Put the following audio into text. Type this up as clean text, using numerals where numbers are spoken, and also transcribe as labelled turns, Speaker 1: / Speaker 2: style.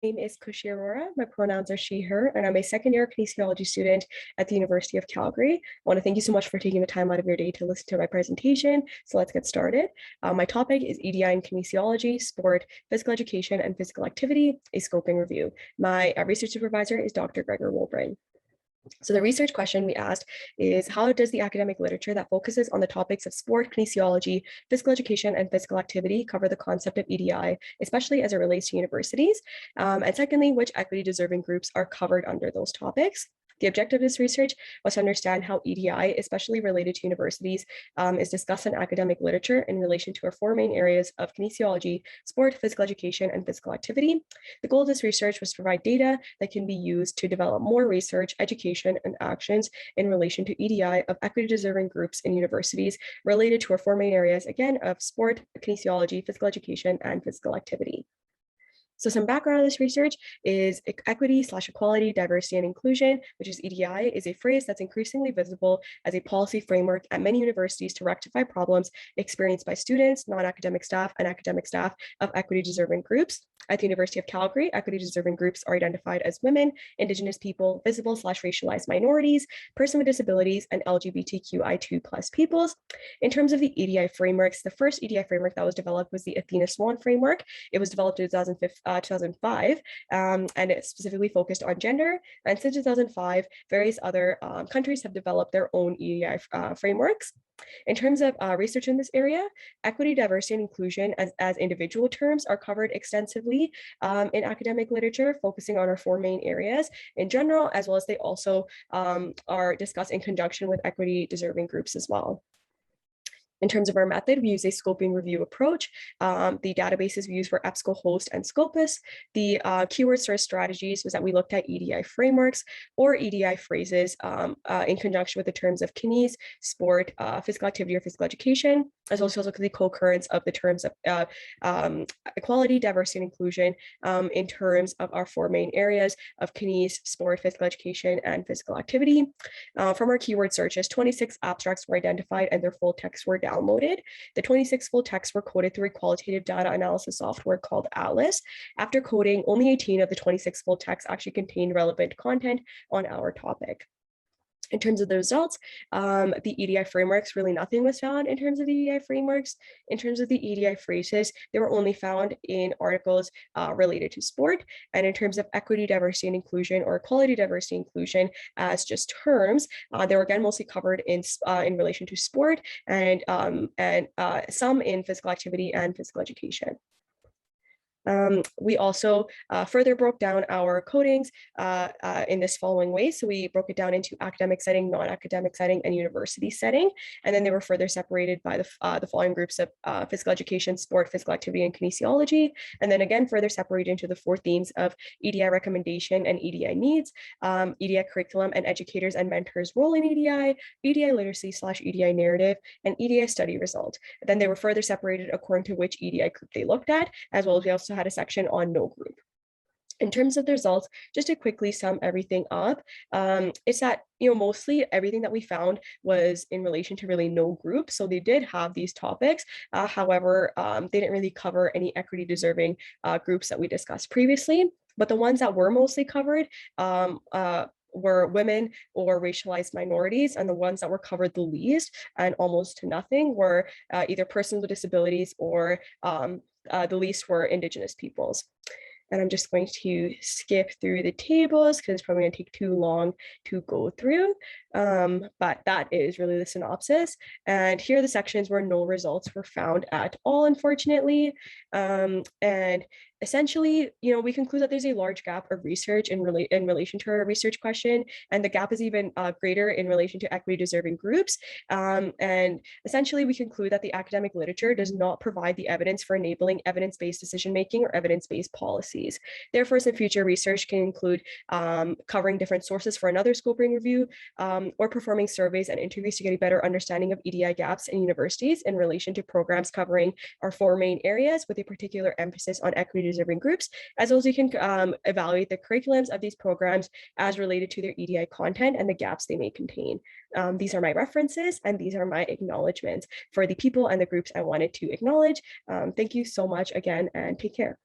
Speaker 1: name is Khushi Arora. My pronouns are she, her, and I'm a second-year kinesiology student at the University of Calgary. I want to thank you so much for taking the time out of your day to listen to my presentation. So let's get started. My topic is EDI in kinesiology, sport, physical education, and physical activity, a scoping review. My research supervisor is Dr. Gregor Wolbring. So the research question we asked is, how does the academic literature that focuses on the topics of sport, kinesiology, physical education, and physical activity cover the concept of EDI, especially as it relates to universities? And secondly, which equity deserving groups are covered under those topics? The objective of this research was to understand how EDI, especially related to universities, is discussed in academic literature in relation to our four main areas of kinesiology, sport, physical education, and physical activity. The goal of this research was to provide data that can be used to develop more research, education, and actions in relation to EDI of equity-deserving groups in universities related to our four main areas, again, of sport, kinesiology, physical education, and physical activity. So some background on this research is equity/equality, diversity, and inclusion, which is EDI, is a phrase that's increasingly visible as a policy framework at many universities to rectify problems experienced by students, non-academic staff, and academic staff of equity-deserving groups. At the University of Calgary, equity-deserving groups are identified as women, Indigenous people, visible/racialized minorities, persons with disabilities, and LGBTQI2+ peoples. In terms of the EDI frameworks, the first EDI framework that was developed was the Athena Swan framework. It was developed in 2005, and it specifically focused on gender. And since 2005, various other countries have developed their own EDI frameworks. In terms of research in this area, equity, diversity, and inclusion as individual terms are covered extensively in academic literature, focusing on our four main areas in general, as well as they also are discussed in conjunction with equity deserving groups as well. In terms of our method, we use a scoping review approach. The databases we use were EBSCOhost and Scopus. The keyword search strategies was that we looked at EDI frameworks or EDI phrases in conjunction with the terms of kines, sport, physical activity, or physical education, as well as look at the co-occurrence of the terms of equality, diversity, and inclusion in terms of our four main areas of kines, sport, physical education, and physical activity. From our keyword searches, 26 abstracts were identified and their full texts were downloaded. The 26 full texts were coded through a qualitative data analysis software called Atlas. After coding, only 18 of the 26 full texts actually contained relevant content on our topic. In terms of the results, the EDI frameworks, really nothing was found in terms of the EDI frameworks. In terms of the EDI phrases, they were only found in articles related to sport. And in terms of equity, diversity, and inclusion, or equality, diversity, inclusion as just terms, they were again mostly covered in relation to sport and some in physical activity and physical education. We also further broke down our codings in this following way. So we broke it down into academic setting, non-academic setting, and university setting. And then they were further separated by the following groups of physical education, sport, physical activity, and kinesiology. And then again, further separated into the four themes of EDI recommendation and EDI needs, EDI curriculum and educators and mentors' role in EDI, EDI literacy/EDI narrative, and EDI study result. Then they were further separated according to which EDI group they looked at, as well as we also had a section on no group. In terms of the results, just to quickly sum everything up, it's that mostly everything that we found was in relation to really no group. So they did have these topics. However, they didn't really cover any equity deserving groups that we discussed previously. But the ones that were mostly covered were women or racialized minorities, and the ones that were covered the least and almost to nothing were either persons with disabilities or the least were Indigenous peoples. And I'm just going to skip through the tables because it's probably going to take too long to go through. But that is really the synopsis. And here are the sections where no results were found at all, unfortunately. And essentially, we conclude that there's a large gap of research in relation to our research question, and the gap is even greater in relation to equity deserving groups. And essentially, we conclude that the academic literature does not provide the evidence for enabling evidence-based decision-making or evidence-based policies. Therefore, some future research can include covering different sources for another scoping review, or performing surveys and interviews to get a better understanding of EDI gaps in universities in relation to programs covering our four main areas with a particular emphasis on equity deserving groups, as well as you can evaluate the curriculums of these programs as related to their EDI content and the gaps they may contain. These are my references and these are my acknowledgements for the people and the groups I wanted to acknowledge. Thank you so much again and take care.